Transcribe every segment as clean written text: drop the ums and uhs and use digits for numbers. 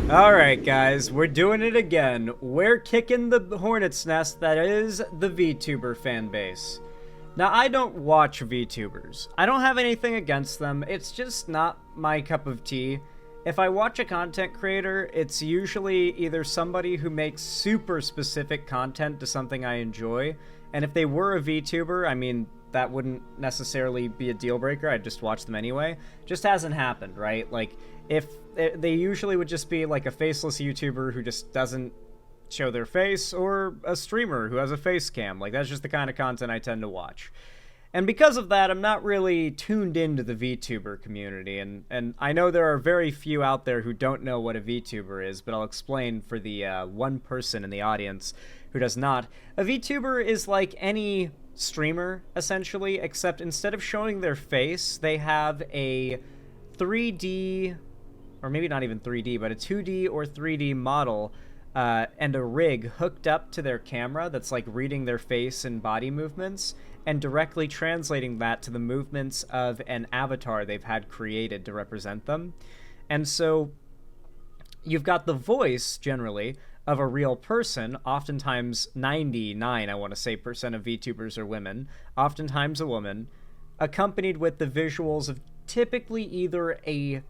Alright guys, we're doing it again. We're kicking the hornet's nest that is the VTuber fan base. Now, I don't watch VTubers. I don't have anything against them, it's just not my cup of tea. If I watch a content creator, it's usually either somebody who makes super specific content to something I enjoy, and if they were a VTuber, I mean, that wouldn't necessarily be a deal breaker, I'd just watch them anyway. Just hasn't happened, right? Like, if they usually would just be like a faceless YouTuber who just doesn't show their face, or a streamer who has a face cam. Like, that's just the kind of content I tend to watch. And because of that, I'm not really tuned into the VTuber community, and I know there are very few out there who don't know what a VTuber is, but I'll explain for the one person in the audience who does not. A VTuber is like any streamer, essentially, except instead of showing their face, they have a 3D, or maybe not even 3D, but a 2D or 3D model and a rig hooked up to their camera that's like reading their face and body movements and directly translating that to the movements of an avatar they've had created to represent them. And so you've got the voice, generally, of a real person, oftentimes 99, I want to say, percent of VTubers are women, oftentimes a woman, accompanied with the visuals of typically either a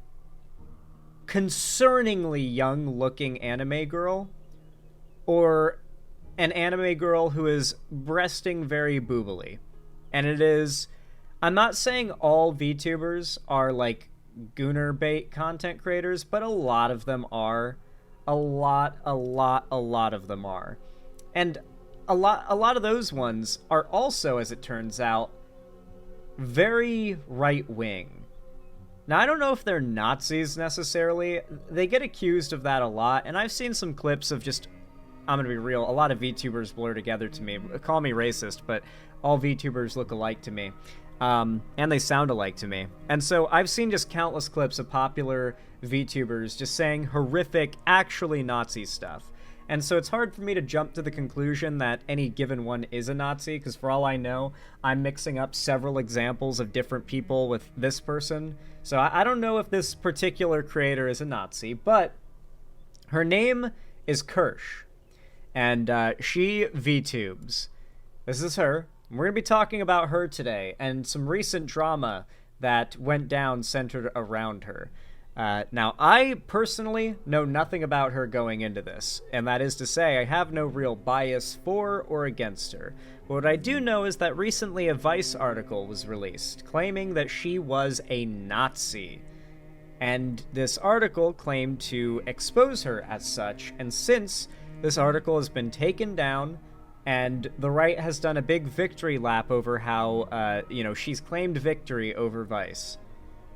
concerningly young-looking anime girl or an anime girl who is breasting very boobily. And it is... I'm not saying all VTubers are, like, gooner bait content creators, but a lot of them are. A lot of them are. And a lot of those ones are also, as it turns out, very right-wing. Now, I don't know if they're Nazis necessarily. They get accused of that a lot, and I've seen some clips of just, I'm gonna be real, a lot of VTubers blur together to me. Call me racist, but all VTubers look alike to me. And they sound alike to me. And so I've seen just countless clips of popular VTubers just saying horrific, actually Nazi stuff. And so it's hard for me to jump to the conclusion that any given one is a Nazi, because for all I know, I'm mixing up several examples of different people with this person. So I don't know if this particular creator is a Nazi, but her name is Kirsch, and she VTubes. This is her. We're going to be talking about her today, and some recent drama that went down centered around her. Now, I personally know nothing about her going into this, and that is to say, I have no real bias for or against her. But what I do know is that recently a Vice article was released, claiming that she was a Nazi. And this article claimed to expose her as such, and since this article has been taken down, and the right has done a big victory lap over how, she's claimed victory over Vice.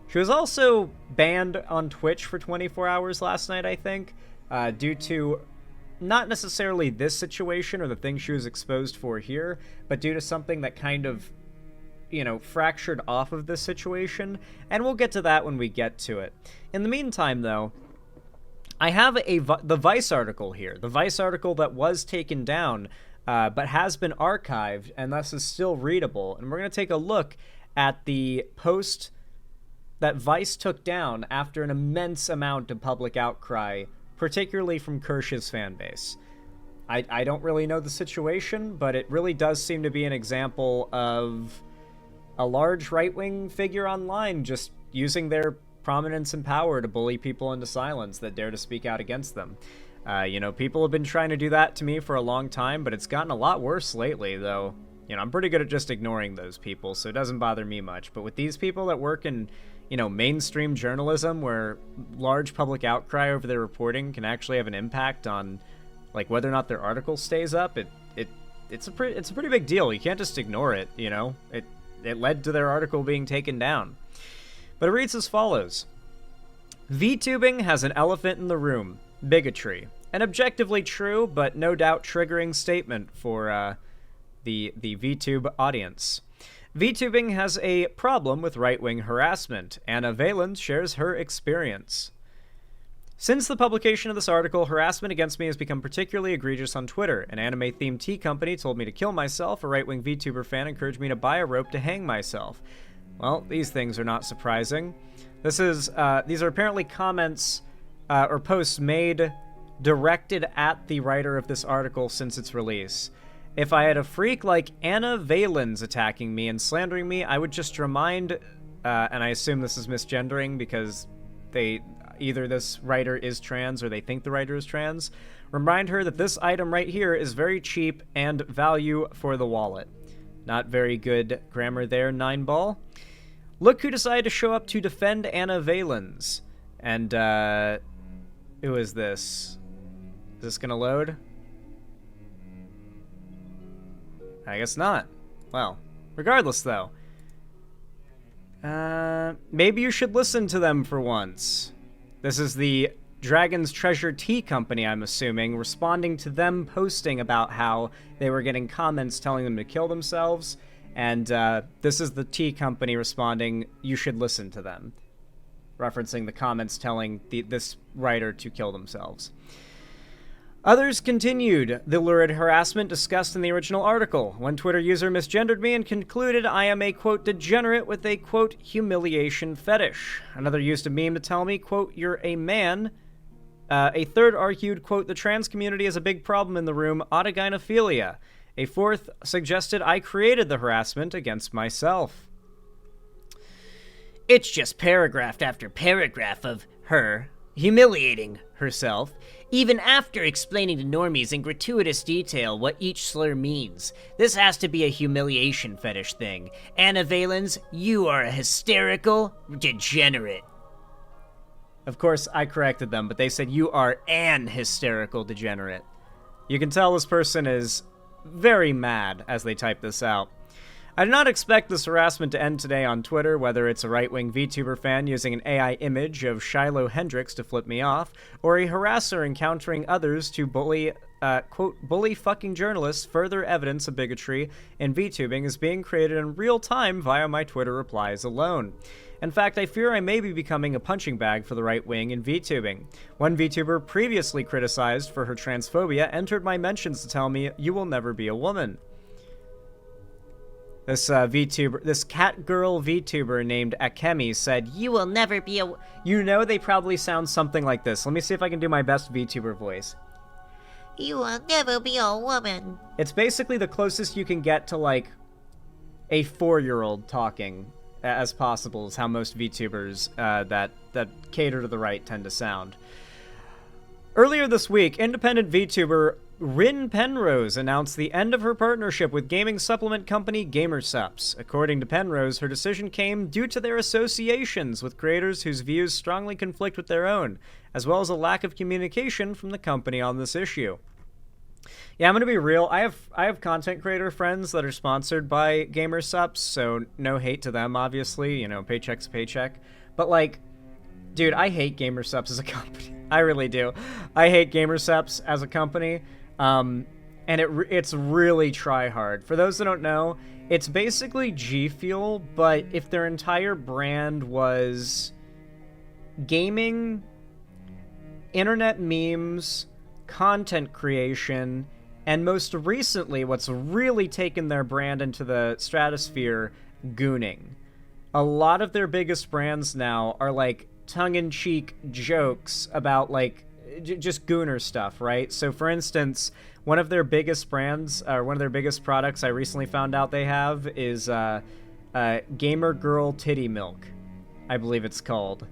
She was also banned on Twitch for 24 hours last night, I think, due to not necessarily this situation or the thing she was exposed for here, but due to something that kind of, fractured off of this situation, and we'll get to that when we get to it. In the meantime, though, I have the Vice article here, the Vice article that was taken down, but has been archived, and thus is still readable, and we're going to take a look at the post that Vice took down after an immense amount of public outcry, particularly from Kirsch's fanbase. I don't really know the situation, but it really does seem to be an example of a large right-wing figure online just using their prominence and power to bully people into silence that dare to speak out against them. People have been trying to do that to me for a long time, but it's gotten a lot worse lately, though. I'm pretty good at just ignoring those people, so it doesn't bother me much. But with these people that work in mainstream journalism where large public outcry over their reporting can actually have an impact on, like, whether or not their article stays up, it's a pretty big deal. You can't just ignore it, It led to their article being taken down. But it reads as follows. VTubing has an elephant in the room. Bigotry. An objectively true, but no doubt triggering statement for the VTube audience. VTubing has a problem with right-wing harassment. Anna Valens shares her experience. Since the publication of this article, harassment against me has become particularly egregious on Twitter. An anime-themed tea company told me to kill myself. A right-wing VTuber fan encouraged me to buy a rope to hang myself. Well, these things are not surprising. These are apparently comments or posts made directed at the writer of this article since its release. If I had a freak like Anna Valens attacking me and slandering me, I would just remind, and I assume this is misgendering because either this writer is trans or they think the writer is trans, remind her that this item right here is very cheap and value for the wallet. Not very good grammar there, 9ball. Look who decided to show up to defend Anna Valens. And, who is this? Is this gonna load? I guess not. Well, regardless, though. Maybe you should listen to them for once. This is the Dragon's Treasure Tea Company, I'm assuming, responding to them posting about how they were getting comments telling them to kill themselves. And this is the tea company responding, you should listen to them. Referencing the comments telling this writer to kill themselves. Others continued the lurid harassment discussed in the original article. One Twitter user misgendered me and concluded I am a, quote, degenerate with a, quote, humiliation fetish. Another used a meme to tell me, quote, you're a man. A third argued, quote, the trans community is a big problem in the room, autogynephilia. A fourth suggested I created the harassment against myself. It's just paragraph after paragraph of her humiliating herself, even after explaining to normies in gratuitous detail what each slur means. This has to be a humiliation fetish thing. Anna Valens, you are a hysterical degenerate. Of course, I corrected them, but they said you are an hysterical degenerate. You can tell this person is very mad as they type this out. I did not expect this harassment to end today on Twitter, whether it's a right-wing VTuber fan using an AI image of Shiloh Hendrix to flip me off, or a harasser encountering others to bully, quote, bully fucking journalists. Further evidence of bigotry in VTubing is being created in real time via my Twitter replies alone. In fact, I fear I may be becoming a punching bag for the right wing in VTubing. One VTuber previously criticized for her transphobia entered my mentions to tell me, you will never be a woman. This VTuber, this cat girl VTuber named Akemi said, you will never be a... You know they probably sound something like this. Let me see if I can do my best VTuber voice. You will never be a woman. It's basically the closest you can get to, like, a 4-year-old talking as possible is how most VTubers that cater to the right tend to sound. Earlier this week, independent VTuber Rin Penrose announced the end of her partnership with gaming supplement company GamerSupps. According to Penrose, her decision came due to their associations with creators whose views strongly conflict with their own, as well as a lack of communication from the company on this issue. Yeah, I'm gonna be real. I have content creator friends that are sponsored by GamerSupps, so no hate to them, obviously. You know, paycheck's a paycheck. But, like, dude, I hate GamerSupps as a company. I really do. I hate GamerSupps as a company. And it's really try-hard. For those that don't know, it's basically G Fuel, but if their entire brand was gaming, internet memes, content creation, and most recently, what's really taken their brand into the stratosphere, gooning. A lot of their biggest brands now are, like, tongue-in-cheek jokes about, like, just gooner stuff, right? So, for instance, one of their biggest brands, or one of their biggest products I recently found out they have is Gamer Girl Titty Milk, I believe it's called.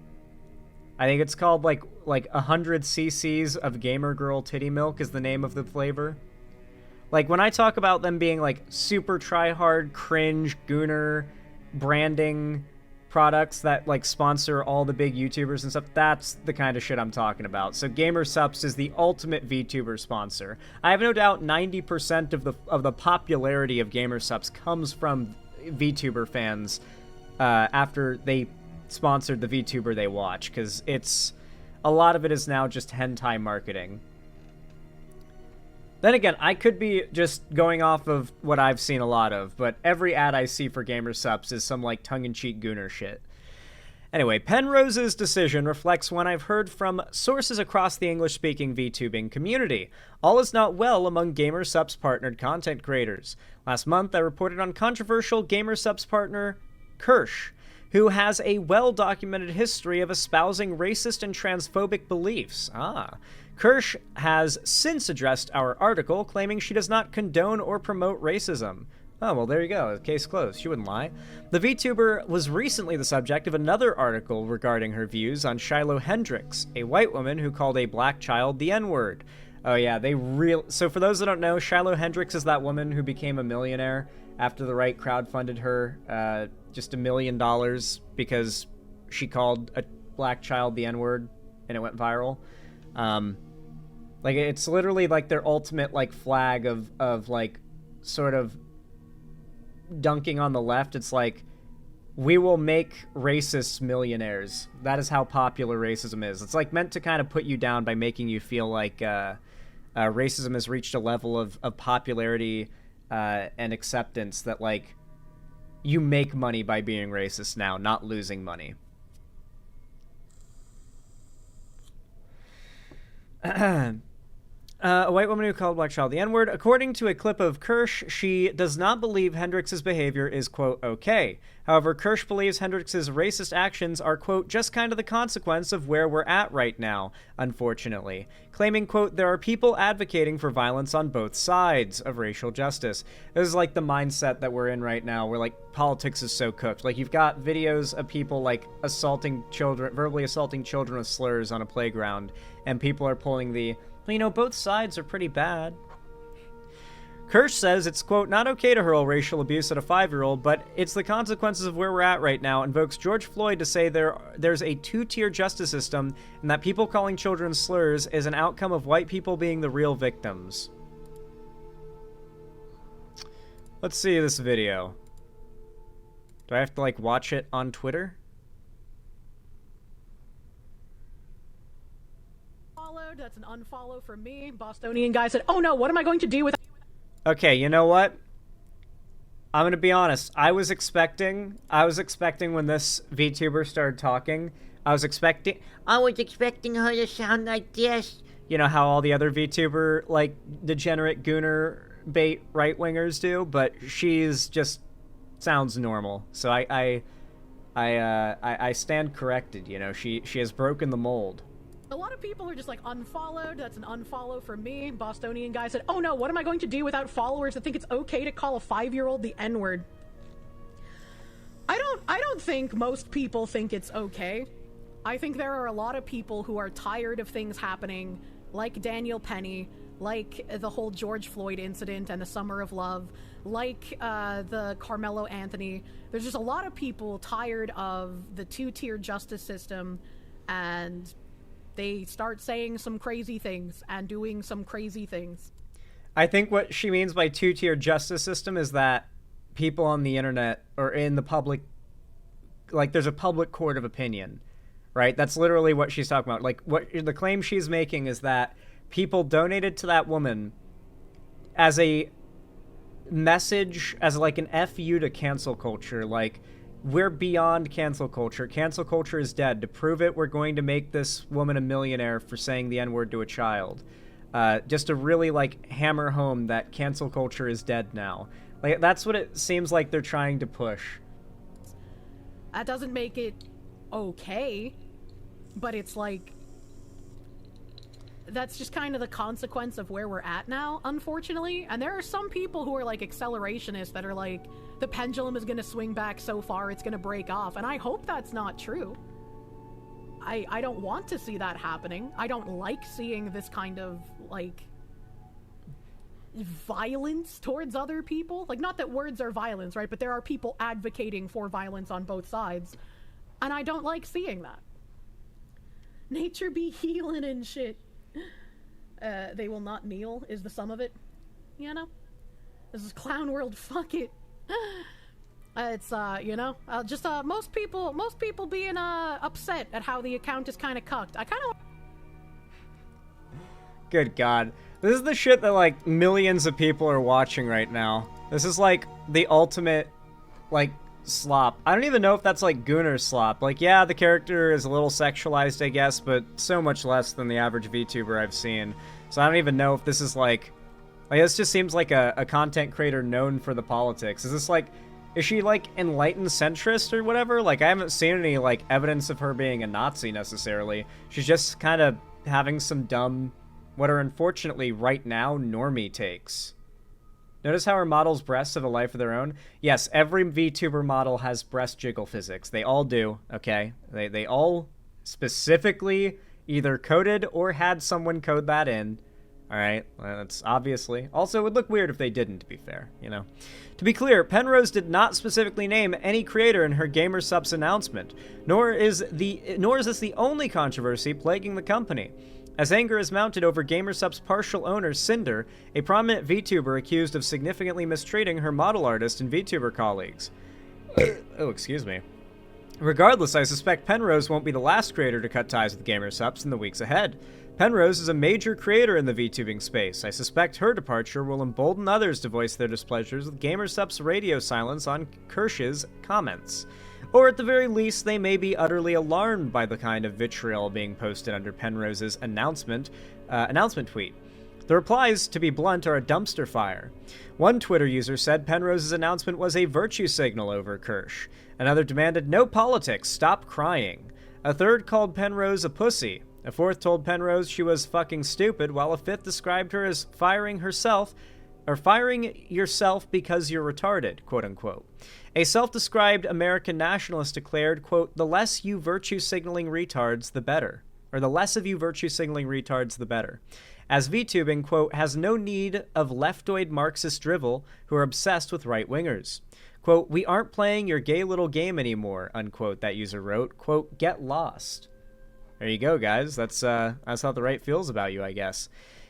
I think it's called, like 100 cc's of Gamer Girl Titty Milk is the name of the flavor. Like, when I talk about them being, like, super try-hard, cringe, gooner, branding products that, like, sponsor all the big YouTubers and stuff, that's the kind of shit I'm talking about. So GamerSupps is the ultimate VTuber sponsor. I have no doubt 90% of the popularity of GamerSupps comes from VTuber fans after they sponsored the VTuber they watch, because a lot of it is now just hentai marketing. Then again, I could be just going off of what I've seen a lot of, but every ad I see for GamerSupps is some, like, tongue-in-cheek gooner shit. Anyway, Penrose's decision reflects one I've heard from sources across the English-speaking VTubing community. All is not well among GamerSupps partnered content creators. Last month, I reported on controversial GamerSupps partner Kirsch, who has a well-documented history of espousing racist and transphobic beliefs. Kirsch has since addressed our article, claiming she does not condone or promote racism. Oh, well, there you go. Case closed. She wouldn't lie. The VTuber was recently the subject of another article regarding her views on Shiloh Hendricks, a white woman who called a black child the N-word. Oh, yeah, So for those that don't know, Shiloh Hendricks is that woman who became a millionaire after the right crowdfunded her just $1 million because she called a black child the N-word, and it went viral. Like, it's literally, like, their ultimate, like, flag of like, sort of dunking on the left. It's like, we will make racists millionaires. That is how popular racism is. It's like meant to kind of put you down by making you feel like racism has reached a level of popularity and acceptance that, like, you make money by being racist now, not losing money. A white woman who called a black child the N-word. According to a clip of Kirsch, she does not believe Hendricks' behavior is, quote, okay. However, Kirsch believes Hendricks' racist actions are, quote, just kind of the consequence of where we're at right now, unfortunately. Claiming, quote, there are people advocating for violence on both sides of racial justice. This is like the mindset that we're in right now, where, like, politics is so cooked. Like, you've got videos of people, like, assaulting children, verbally assaulting children with slurs on a playground, and people are pulling the, well, you know, both sides are pretty bad. Kirsch says it's, quote, not okay to hurl racial abuse at a 5-year-old, but it's the consequences of where we're at right now, invokes George Floyd to say there's a two-tier justice system, and that people calling children slurs is an outcome of white people being the real victims. Let's see this video. Do I have to, like, watch it on Twitter? That's an unfollow from me. Bostonian guy said, oh no, what am I going to do with... Okay, you know what? I'm gonna be honest. I was expecting when this VTuber started talking, I was expecting her to sound like this. You know how all the other VTuber, like, degenerate gooner bait right-wingers do, but she's just sounds normal. So I stand corrected, you know. She has broken the mold. A lot of people are just like, unfollowed. That's an unfollow from me. Bostonian guy said, oh no, what am I going to do without followers that think it's okay to call a 5-year-old the N-word? I don't think most people think it's okay. I think there are a lot of people who are tired of things happening, like Daniel Penny, like the whole George Floyd incident and the Summer of Love, like the Carmelo Anthony. There's just a lot of people tired of the two-tier justice system, and they start saying some crazy things and doing some crazy things. I think what she means by two-tier justice system is that people on the internet or in the public, like, there's a public court of opinion, right? That's literally what she's talking about. Like, what the claim she's making is that people donated to that woman as a message, as like an FU to cancel culture. Like, we're beyond cancel culture. Cancel culture is dead. To prove it, we're going to make this woman a millionaire for saying the N-word to a child. Just to really, like, hammer home that cancel culture is dead now. Like, that's what it seems like they're trying to push. That doesn't make it okay, but it's like, that's just kind of the consequence of where we're at now, unfortunately. And there are some people who are like accelerationists that are like, the pendulum is gonna swing back so far it's gonna break off, and I hope that's not true. I don't want to see that happening. I don't like seeing this kind of, like, violence towards other people. Like, not that words are violence, right? But there are people advocating for violence on both sides, and I don't like seeing that. Nature be healing and shit. They will not kneel is the sum of it. You know? This is Clown World, fuck it. It's, you know, just, most people being, upset at how the account is kind of cucked. I kind of... Good God. This is the shit that, like, millions of people are watching right now. This is, like, the ultimate, like, slop. I don't even know if that's, like, Gooner slop. Like, yeah, the character is a little sexualized, I guess, but so much less than the average VTuber I've seen. So I don't even know if this is, like, this just seems like a content creator known for the politics. Is Is she, like, enlightened centrist or whatever? Like, I haven't seen any, like, evidence of her being a Nazi necessarily. She's just kind of having some dumb, what are unfortunately right now normie takes. Notice how her models' breasts have a life of their own? Yes, every VTuber model has breast jiggle physics. They all do, okay? They all specifically either coded or had someone code that in. Alright, that's obviously. Also, it would look weird if they didn't, to be fair, you know. To be clear, Penrose did not specifically name any creator in her GamerSupps announcement, nor is this the only controversy plaguing the company. As anger is mounted over GamerSupps' partial owner, Cinder, a prominent VTuber accused of significantly mistreating her model artist and VTuber colleagues. Oh, excuse me. Regardless, I suspect Penrose won't be the last creator to cut ties with GamerSupps in the weeks ahead. Penrose is a major creator in the VTubing space. I suspect her departure will embolden others to voice their displeasures with GamerSupps' radio silence on Kirsch's comments. Or at the very least, they may be utterly alarmed by the kind of vitriol being posted under Penrose's announcement tweet. The replies, to be blunt, are a dumpster fire. One Twitter user said Penrose's announcement was a virtue signal over Kirsch. Another demanded, "No politics, stop crying." A third called Penrose a pussy. A fourth told Penrose she was fucking stupid, while a fifth described her as firing yourself because you're retarded, quote-unquote. A self-described American nationalist declared, quote, "The less you virtue-signaling retards, the better." Or the less of you virtue-signaling retards, the better. As VTubing, quote, "has no need of leftoid Marxist drivel who are obsessed with right-wingers." Quote, "We aren't playing your gay little game anymore," unquote, that user wrote. Quote, "Get lost." There you go, guys. That's how the right feels about you, I guess.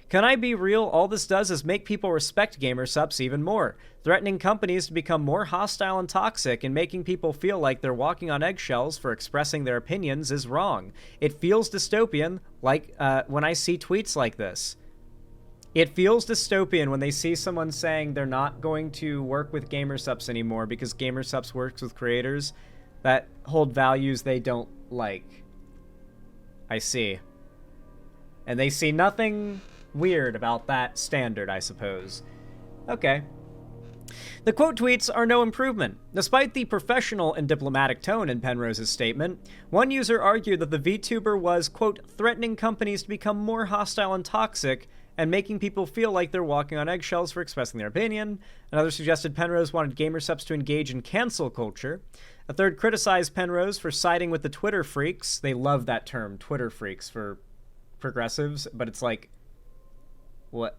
Can I be real? All this does is make people respect GamerSupps even more. Threatening companies to become more hostile and toxic and making people feel like they're walking on eggshells for expressing their opinions is wrong. It feels dystopian, like when I see tweets like this. It feels dystopian when they see someone saying they're not going to work with GamerSupps anymore because GamerSupps works with creators that hold values they don't like. I see. And they see nothing weird about that standard, I suppose. Okay. The quote tweets are no improvement. Despite the professional and diplomatic tone in Penrose's statement, one user argued that the VTuber was, quote, "threatening companies to become more hostile and toxic and making people feel like they're walking on eggshells for expressing their opinion." Another suggested Penrose wanted GamerSupps to engage in cancel culture. A third criticized Penrose for siding with the Twitter freaks. They love that term, Twitter freaks, for progressives, but it's like, what?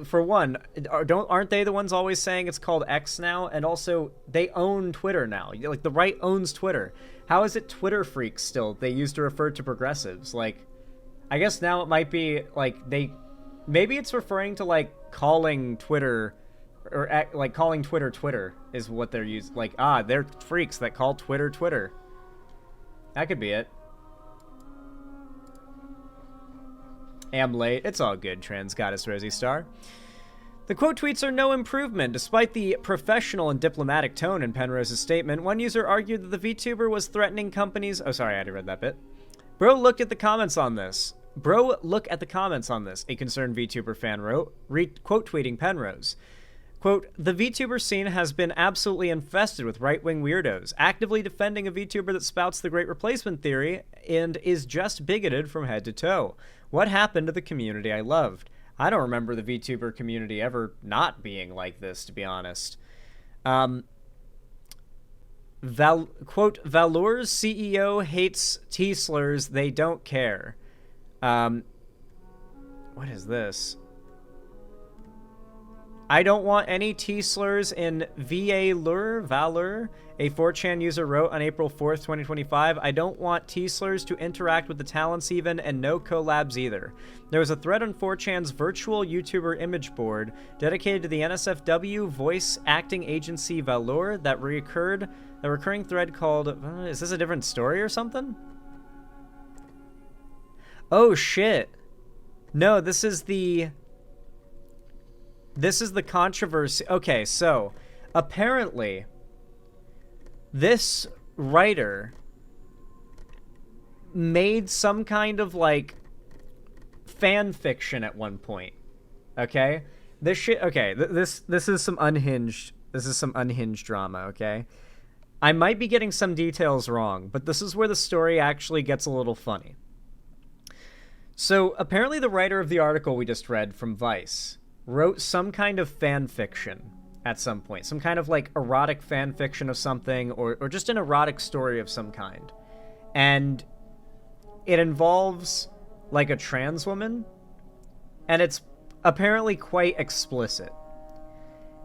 For one, aren't they the ones always saying it's called X now? And also, they own Twitter now. Like, the right owns Twitter. How is it Twitter freaks still? They used to refer to progressives. Like, I guess now it might be, like, maybe it's referring to, like, calling Twitter, or, like, calling Twitter Twitter is what they're using. Like, they're freaks that call Twitter Twitter. That could be it. Am late. It's all good, Trans Goddess Rosie Star. The quote tweets are no improvement. Despite the professional and diplomatic tone in Penrose's statement, one user argued that the VTuber was threatening companies. Oh, sorry, I already read that bit. Bro, look at the comments on this. A concerned VTuber fan wrote, quote tweeting Penrose. Quote, "The VTuber scene has been absolutely infested with right-wing weirdos, actively defending a VTuber that spouts the Great Replacement theory and is just bigoted from head to toe. What happened to the community I loved? I don't remember the VTuber community ever not being like this, to be honest." Quote, "Valor's CEO hates T-slurs, they don't care." What is this? "I don't want any T-slurs in Valor, a 4chan user wrote on April 4th, 2025. "I don't want T-slurs to interact with the talents even, and no collabs either." There was a thread on 4chan's virtual YouTuber image board dedicated to the NSFW voice acting agency Valor that reoccurred. A recurring thread called, is this a different story or something? Oh shit. No, this is the controversy. Okay, so apparently this writer made some kind of like fan fiction at one point. Okay? This shit, okay, this is some unhinged This is some unhinged drama, okay? I might be getting some details wrong, but this is where the story actually gets a little funny. So, apparently the writer of the article we just read from Vice wrote some kind of fan fiction at some point. Some kind of, like, erotic fan fiction of something, or just an erotic story of some kind. And it involves, like, a trans woman, and it's apparently quite explicit.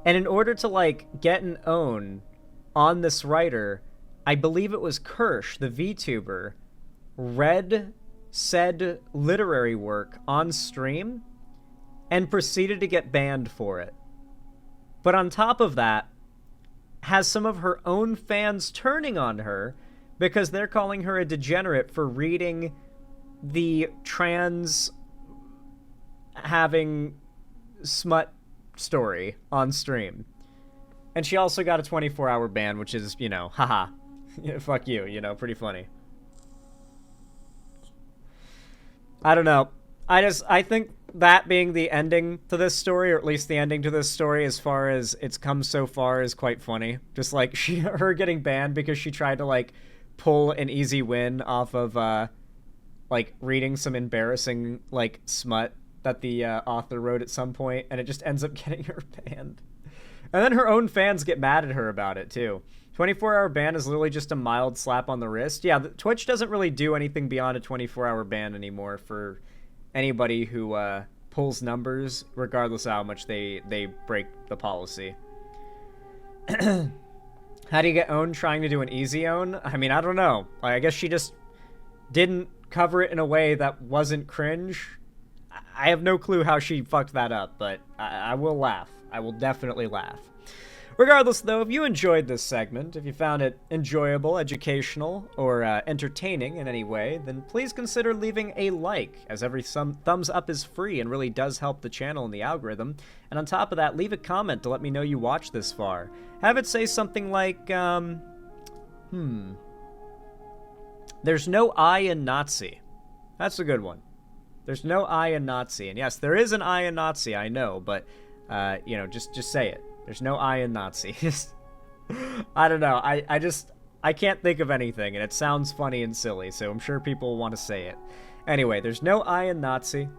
And in order to, like, get an own on this writer, I believe it was Kirsch, the VTuber, read said literary work on stream and proceeded to get banned for it. But on top of that, has some of her own fans turning on her because they're calling her a degenerate for reading the trans having smut story on stream. And she also got a 24-hour ban, which is, you know, haha, fuck you, you know, pretty funny. I don't know. I think that being the ending to this story, or at least the ending to this story as far as it's come so far, is quite funny. Just like her getting banned because she tried to, like, pull an easy win off of, like, reading some embarrassing, like, smut that the author wrote at some point, and it just ends up getting her banned. And then her own fans get mad at her about it, too. 24-hour ban is literally just a mild slap on the wrist. Yeah, Twitch doesn't really do anything beyond a 24-hour ban anymore for anybody who pulls numbers, regardless of how much they break the policy. How do you get owned trying to do an easy own? I mean, I don't know. I guess she just didn't cover it in a way that wasn't cringe. I have no clue how she fucked that up, but I will laugh. I will definitely laugh. Regardless, though, if you enjoyed this segment, if you found it enjoyable, educational, or entertaining in any way, then please consider leaving a like, as every thumbs up is free and really does help the channel and the algorithm. And on top of that, leave a comment to let me know you watched this far. Have it say something like, there's no I in Nazi. That's a good one. There's no I in Nazi. And yes, there is an I in Nazi, I know, but, you know, just say it. There's no I in Nazi. I don't know. I can't think of anything, and it sounds funny and silly, so I'm sure people want to say it. Anyway, there's no I in Nazi.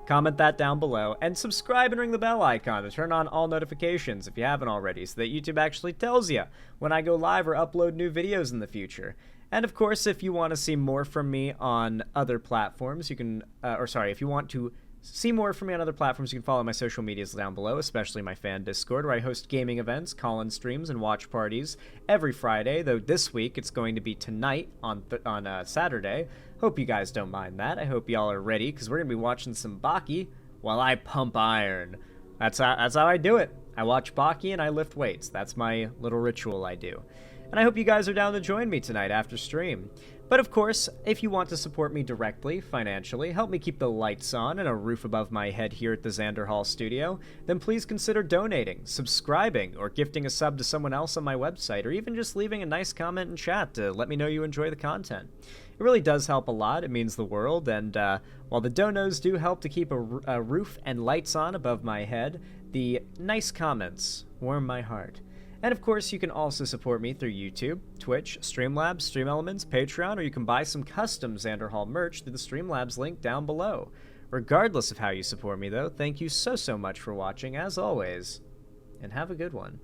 Comment that down below, and subscribe and ring the bell icon to turn on all notifications if you haven't already, so that YouTube actually tells you when I go live or upload new videos in the future. And of course, if you want to see more from me on other platforms, you can, if you want to see more from me on other platforms, you can follow my social medias down below, especially my fan Discord, where I host gaming events, call-in streams, and watch parties every Friday, though this week it's going to be tonight on Saturday. Hope you guys don't mind that. I hope y'all are ready, because we're going to be watching some Baki while I pump iron. That's how I do it. I watch Baki and I lift weights. That's my little ritual I do. And I hope you guys are down to join me tonight after stream. But of course, if you want to support me directly, financially, help me keep the lights on and a roof above my head here at the Xander Hall studio, then please consider donating, subscribing, or gifting a sub to someone else on my website, or even just leaving a nice comment in chat to let me know you enjoy the content. It really does help a lot, it means the world, and while the donos do help to keep a roof and lights on above my head, the nice comments warm my heart. And of course, you can also support me through YouTube, Twitch, Streamlabs, Stream Elements, Patreon, or you can buy some custom Xander Hall merch through the Streamlabs link down below. Regardless of how you support me, though, thank you so much for watching, as always, and have a good one.